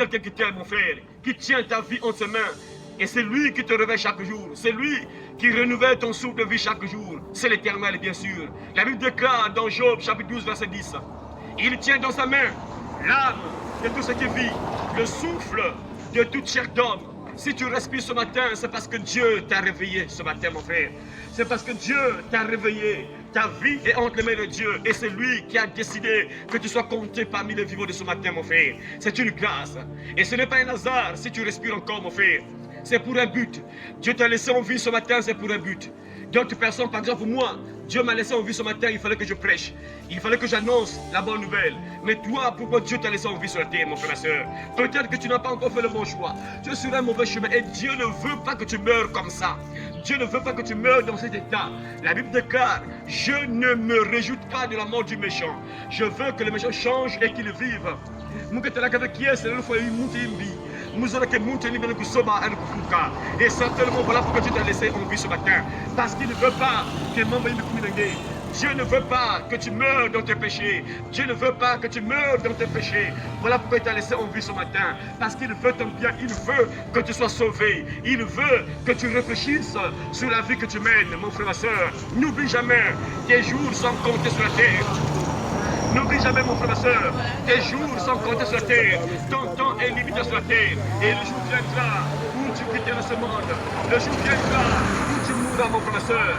quelqu'un qui t'aime, mon frère, qui tient ta vie en ses mains. Et c'est lui qui te réveille chaque jour. C'est lui qui renouvelle ton souffle de vie chaque jour. C'est l'Éternel, bien sûr. La Bible déclare dans Job, chapitre 12, verset 10. Il tient dans sa main l'âme de tout ce qui vit, le souffle de toute chair d'homme. Si tu respires ce matin, c'est parce que Dieu t'a réveillé ce matin, mon frère. C'est parce que Dieu t'a réveillé. Ta vie est entre les mains de Dieu. Et c'est lui qui a décidé que tu sois compté parmi les vivants de ce matin, mon frère. C'est une grâce. Et ce n'est pas un hasard si tu respires encore, mon frère. C'est pour un but. Dieu t'a laissé en vie ce matin, c'est pour un but. D'autres personnes, par exemple moi, Dieu m'a laissé en vie ce matin, il fallait que je prêche. Il fallait que j'annonce la bonne nouvelle. Mais toi, pourquoi Dieu t'a laissé en vie sur la terre, mon frère, ma soeur? Peut-être que tu n'as pas encore fait le bon choix. Tu es sur un mauvais chemin et Dieu ne veut pas que tu meurs comme ça. Dieu ne veut pas que tu meurs dans cet état. La Bible déclare, je ne me réjouis pas de la mort du méchant. Je veux que le méchant change et qu'il vive. Et certainement voilà pourquoi Dieu t'a laissé en vie ce matin. Parce qu'il ne veut pas que Dieu ne veut pas que tu meurs dans tes péchés. Dieu ne veut pas que tu meurs dans tes péchés. Voilà pourquoi il t'a laissé en vie ce matin. Parce qu'il veut ton bien. Il veut que tu sois sauvé. Il veut que tu réfléchisses sur la vie que tu mènes, mon frère, ma soeur. N'oublie jamais, tes jours sont comptés sur la terre. N'oublie jamais, mon frère, ma soeur, tes jours sont comptés sur la terre. Ton temps est limité sur la terre. Et le jour viendra où tu quitteras ce monde. Le jour viendra où tu mourras, mon frère, ma soeur.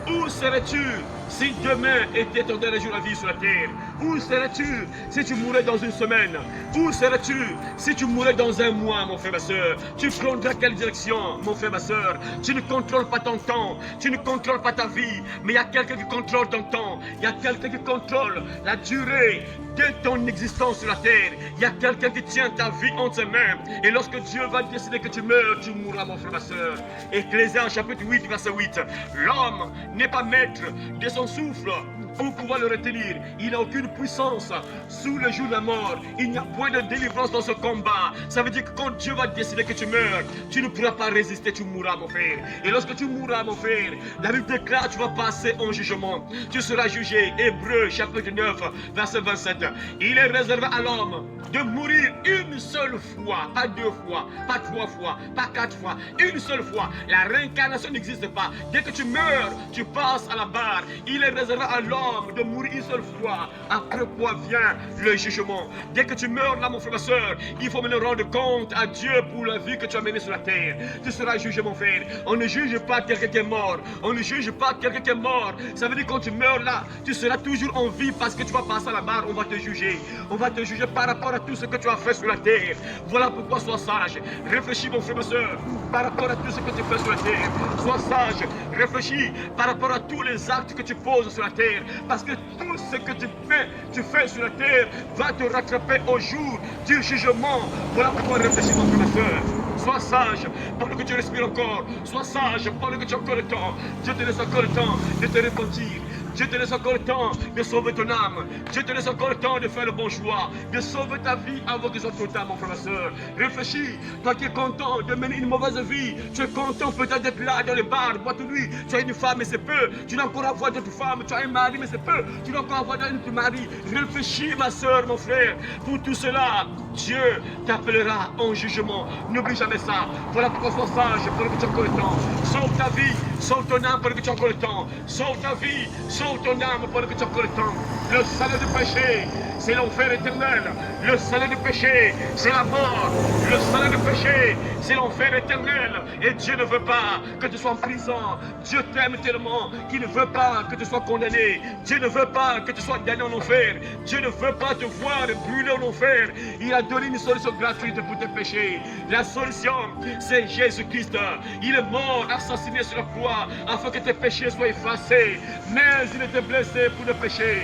Où serais-tu si demain était ton dernier jour de vie sur la terre? Où serais-tu si tu mourais dans une semaine? Où serais-tu si tu mourais dans un mois, mon frère, ma soeur? Tu prendras quelle direction, mon frère, ma soeur? Tu ne contrôles pas ton temps, tu ne contrôles pas ta vie, mais il y a quelqu'un qui contrôle ton temps, il y a quelqu'un qui contrôle la durée de ton existence sur la terre. Il y a quelqu'un qui tient ta vie entre ses mains. Et lorsque Dieu va décider que tu meurs, tu mourras, mon frère, ma soeur. Ecclésiaste chapitre 8, verset 8. L'homme n'est pas maître de son souffle pour pouvoir le retenir. Il n'a aucune puissance sous le jour de la mort. Il n'y a point de délivrance dans ce combat. Ça veut dire que quand Dieu va décider que tu meurs, tu ne pourras pas résister, tu mourras, mon frère. Et lorsque tu mourras, mon frère, la Bible déclare que tu vas passer en jugement. Tu seras jugé. Hébreux chapitre 9, verset 27. Il est réservé à l'homme de mourir une seule fois, pas deux fois, pas trois fois, pas quatre fois, une seule fois. La réincarnation n'existe pas. Dès que tu meurs, tu passes à la barre. Il est réservé à l'homme de mourir une seule fois. Après quoi vient le jugement. Dès que tu meurs là, mon frère, ma soeur, il faut maintenant rendre compte à Dieu pour la vie que tu as menée sur la terre. Tu seras jugé, mon frère. On ne juge pas quelqu'un qui est mort. On ne juge pas quelqu'un qui est mort. Ça veut dire que quand tu meurs là, tu seras toujours en vie parce que tu vas passer à la barre. On va te juger. On va te juger par rapport à tout ce que tu as fait sur la terre. Voilà pourquoi sois sage. Réfléchis, mon frère, ma soeur, par rapport à tout ce que tu fais sur la terre. Sois sage. Réfléchis par rapport à tous les actes que tu poses sur la terre. Parce que tout ce que tu fais sur la terre va te rattraper au jour du jugement. Voilà pourquoi réfléchis, mon frère, ma soeur. Sois sage pendant que tu respires encore. Sois sage pendant que tu as encore le temps. Dieu te laisse encore le temps de te repentir. Dieu te laisse encore le temps de sauver ton âme. Dieu te laisse encore le temps de faire le bon choix, de sauver ta vie avant que ce soit trop tard, mon frère, ma soeur. Réfléchis, toi qui es content de mener une mauvaise vie, tu es content peut-être d'être là dans les bars, boîte de nuit, tu as une femme mais c'est peu, tu dois encore avoir d'autres femmes, tu as un mari mais c'est peu, tu dois encore avoir d'autres maris. Réfléchis, ma soeur, mon frère, pour tout cela, Dieu t'appellera en jugement. N'oublie jamais ça. Voilà pourquoi sois sage pendant que tu as encore le temps. Sauve ta vie, sauve ton âme pendant que tu as encore le temps. Sauve ta vie, sauve ton âme pendant que tu as encore le temps. Le salaire du péché, c'est l'enfer éternel. Le salaire du péché, c'est la mort. Le salaire du péché, c'est l'enfer éternel. Et Dieu ne veut pas que tu sois en prison. Dieu t'aime tellement qu'il ne veut pas que tu sois condamné. Dieu ne veut pas que tu sois damné en enfer. Dieu ne veut pas te voir brûler en enfer. Il a donné une solution gratuite pour tes péchés. La solution, c'est Jésus-Christ. Il est mort, assassiné sur la croix, afin que tes péchés soient effacés. Mais il était blessé pour le péché,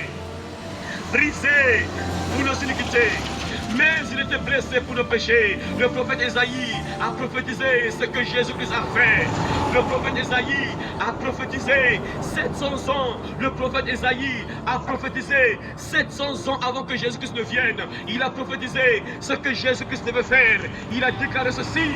brisé pour nos iniquités. Mais il était blessé pour nos péchés. Le prophète Ésaïe a prophétisé ce que Jésus-Christ a fait. Le prophète Ésaïe a prophétisé 700 ans. Le prophète Ésaïe a prophétisé 700 ans avant que Jésus-Christ ne vienne. Il a prophétisé ce que Jésus-Christ devait faire. Il a déclaré ceci.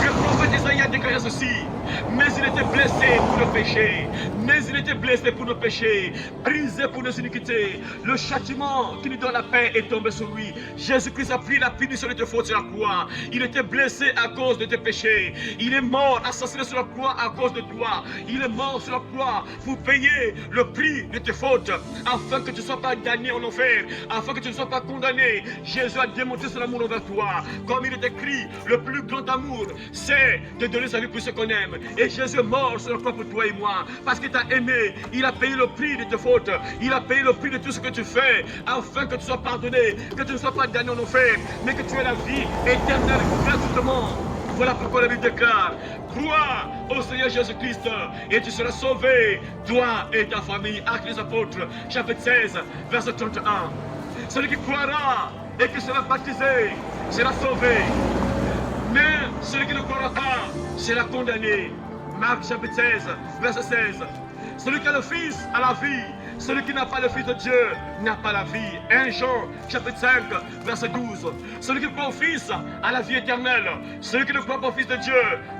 Le prophète Ésaïe a déclaré ceci. mais il était blessé pour nos péchés, mais il était blessé pour nos péchés, brisé pour nos iniquités. Le châtiment qui nous donne la paix est tombé sur lui. Jésus-Christ a pris la punition de tes fautes sur la croix. Il était blessé à cause de tes péchés. Il est mort, assassiné sur la croix à cause de toi. Il est mort sur la croix pour payer le prix de tes fautes, afin que tu ne sois pas damné en enfer, afin que tu ne sois pas condamné. Jésus a démontré son amour envers toi. Comme il est écrit, le plus grand amour, c'est de donner sa vie pour ceux qu'on aime. Et Jésus est mort sur la croix pour toi et moi, parce qu'il t'a aimé. Il a payé le prix de tes fautes. Il a payé le prix de tout ce que tu fais, afin que tu sois pardonné, que tu ne sois pas damné en enfer, mais que tu aies la vie éternelle gratuitement. Voilà pourquoi la Bible déclare: crois au Seigneur Jésus-Christ et tu seras sauvé, toi et ta famille. Actes des Apôtres, chapitre 16, verset 31. Celui qui croira et qui sera baptisé sera sauvé, mais celui qui ne croira pas sera condamné. Marc chapitre 16, verset 16. Celui qui a le Fils a la vie, celui qui n'a pas le Fils de Dieu n'a pas la vie. 1 Jean chapitre 5, verset 12. Celui qui croit au Fils a la vie éternelle. Celui qui ne croit pas au Fils de Dieu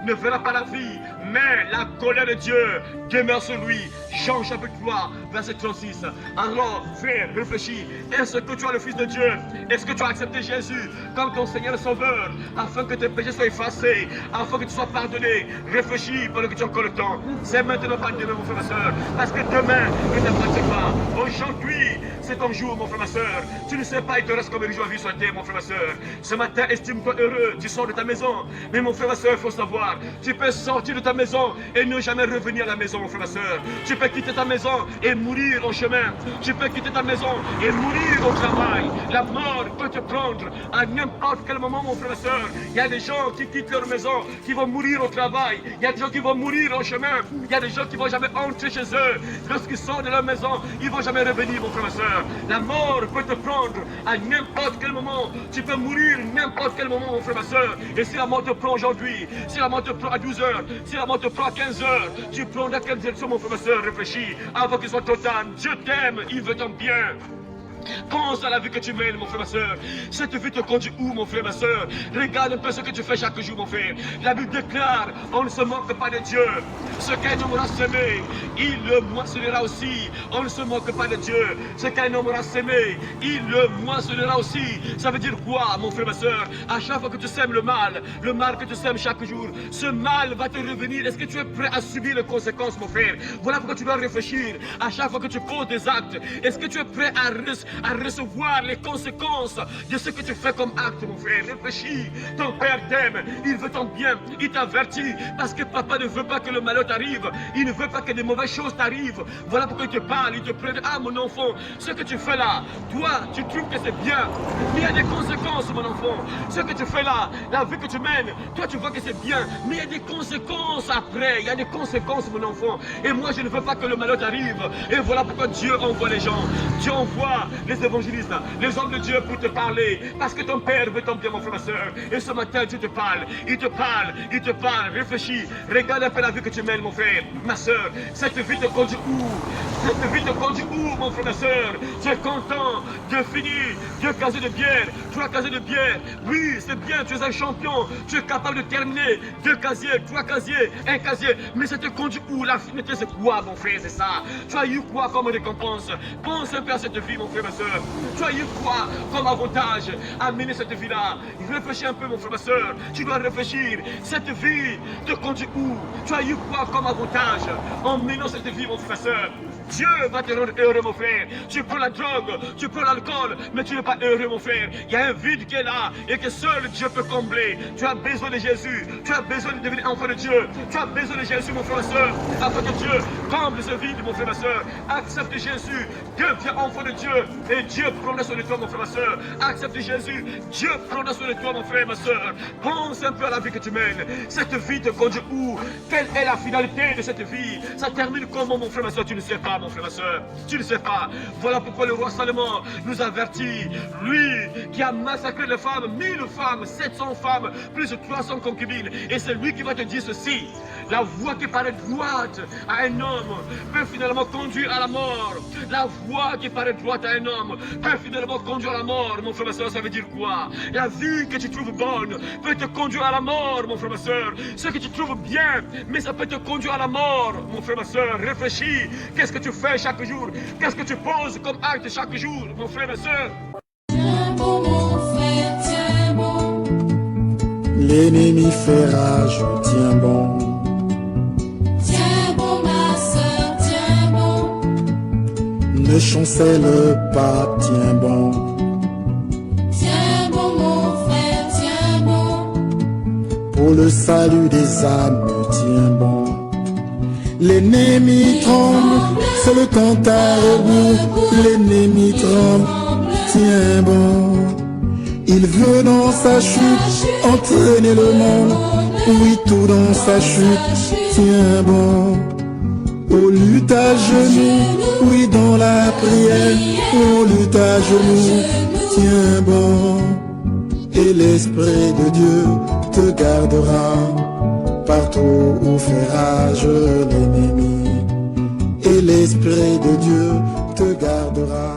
ne verra pas la vie, mais la colère de Dieu demeure sur lui. Jean chapitre 3, verset 36. Alors, frère, réfléchis. Est-ce que tu as le Fils de Dieu? Est-ce que tu as accepté Jésus comme ton Seigneur et Sauveur, afin que tes péchés soient effacés, afin que tu sois pardonné? Réfléchis pendant que tu as encore le temps. C'est maintenant, pas demain, mon frère, ma soeur, parce que demain ne t'appartient pas. Aujourd'hui, c'est ton jour, mon frère, ma soeur. Tu ne sais pas, il te reste comme une jour à vivre sur la terre, mon frère, ma soeur. Ce matin, estime-toi heureux. Tu sors de ta maison. Mais mon frère, ma soeur, il faut savoir, tu peux sortir de ta maison et ne jamais revenir à la maison, mon frère, ma soeur. Tu peux quitter ta maison et mourir en chemin. Tu peux quitter ta maison et mourir au travail. La mort peut te prendre à n'importe quel moment, mon frère, ma soeur. Il y a des gens qui quittent leur maison, qui vont mourir au travail. Il y a des gens qui vont mourir en chemin. Il y a des gens qui ne vont jamais entrer chez eux. Lorsqu'ils sortent de leur maison, ils ne vont jamais revenir, mon frère, ma soeur. La mort peut te prendre à n'importe quel moment. Tu peux mourir n'importe quel moment, mon frère, ma soeur. Et si la mort te prend aujourd'hui, si la mort te prend à 12 heures, si la mort te prend à 15 heures, tu prends dans quelle direction, mon frère, ma soeur? Réfléchis avant qu'il soit trop tard. Dieu t'aime, il veut ton bien. Pense à la vie que tu mènes, mon frère, ma soeur. Cette vie te conduit où, mon frère, ma soeur? Regarde un peu ce que tu fais chaque jour, mon frère. La Bible déclare, on ne se moque pas de Dieu. Ce qu'un homme aura semé, il le moissonnera aussi. On ne se moque pas de Dieu. Ce qu'un homme aura semé, il le moissonnera aussi. Ça veut dire quoi, mon frère, ma soeur? À chaque fois que tu sèmes le mal que tu sèmes chaque jour, ce mal va te revenir. Est-ce que tu es prêt à subir les conséquences, mon frère? Voilà pourquoi tu dois réfléchir. À chaque fois que tu poses des actes, est-ce que tu es prêt à recevoir les conséquences de ce que tu fais comme acte, mon frère? Réfléchis. Ton père t'aime, il veut ton bien, il t'avertit, parce que papa ne veut pas que le malheur t'arrive, il ne veut pas que des mauvaises choses t'arrivent. Voilà pourquoi il te parle, il te prévient: ah, mon enfant, ce que tu fais là, toi tu trouves que c'est bien, mais il y a des conséquences, mon enfant. Ce que tu fais là, la vie que tu mènes, toi tu vois que c'est bien, mais il y a des conséquences après, il y a des conséquences, mon enfant. Et moi je ne veux pas que le malheur t'arrive. Et voilà pourquoi Dieu envoie les gens, Dieu envoie les évangélistes, les hommes de Dieu pour te parler, parce que ton Père veut ton bien, mon frère, ma soeur. Et ce matin, Dieu te parle, il te parle, il te parle. Réfléchis, regarde un peu la vie que tu mènes, mon frère, ma soeur. Cette vie te conduit où? Cette vie te conduit où, mon frère, ma soeur? Tu es content de finir 2 casiers de bière, 3 casiers de bière? Oui, c'est bien, tu es un champion, tu es capable de terminer 2 casiers, 3 casiers, 1 casier, mais ça te conduit où? La finalité, c'est quoi, mon frère? C'est ça. Tu as eu quoi comme récompense? Pense un peu à cette vie, mon frère, ma soeur. Tu as eu quoi comme avantage à mener cette vie-là? Réfléchis un peu, mon frère, ma soeur. Tu dois réfléchir. Cette vie te conduit où? Tu as eu quoi comme avantage en menant cette vie, mon frère, ma soeur? Dieu va te rendre heureux, mon frère. Tu prends la drogue, tu prends l'alcool, mais tu n'es pas heureux, mon frère. Il y a un vide qui est là et que seul Dieu peut combler. Tu as besoin de Jésus. Tu as besoin de devenir enfant de Dieu. Tu as besoin de Jésus, mon frère, ma soeur, afin que Dieu comble ce vide, mon frère, ma soeur. Accepte Jésus, deviens enfant de Dieu et Dieu prendra soin de toi, mon frère, ma soeur. Accepte Jésus, Dieu prendra soin de toi, mon frère, ma soeur. Pense un peu à la vie que tu mènes. Cette vie te conduit où? Quelle est la finalité de cette vie? Ça termine comment, mon frère, ma soeur? Tu ne sais pas. pas, mon frère, ma soeur. Tu ne sais pas. Voilà pourquoi le roi Salomon nous avertit. Lui qui a massacré les femmes, 1000 femmes, 700 femmes, plus de 300 concubines. Et c'est lui qui va te dire ceci. La voie qui paraît droite à un homme peut finalement conduire à la mort. La voie qui paraît droite à un homme peut finalement conduire à la mort. Mon frère, ma soeur, ça veut dire quoi? La vie que tu trouves bonne peut te conduire à la mort, mon frère, ma soeur. Ce que tu trouves bien, mais ça peut te conduire à la mort, mon frère, ma soeur. Réfléchis. Qu'est-ce que tu fais chaque jour? Qu'est-ce que tu poses comme acte chaque jour, mon frère, ma soeur? Tiens bon, mon frère, tiens bon. L'ennemi fait rage, tiens bon. Tiens bon, ma soeur, tiens bon. Ne chancelle pas, tiens bon. Tiens bon, mon frère, tiens bon. Pour le salut des âmes, tiens bon. L'ennemi tremble, c'est le cantar rebout. L'ennemi tremble, tiens bon. Il veut dans sa chute entraîner le monde. Oui, tout dans sa chute, tiens bon. On lutte à genoux, oui, dans la prière. On lutte à genoux, tiens bon. Et l'Esprit de Dieu te gardera partout où fait rage l'ennemi. Et l'Esprit de Dieu te gardera.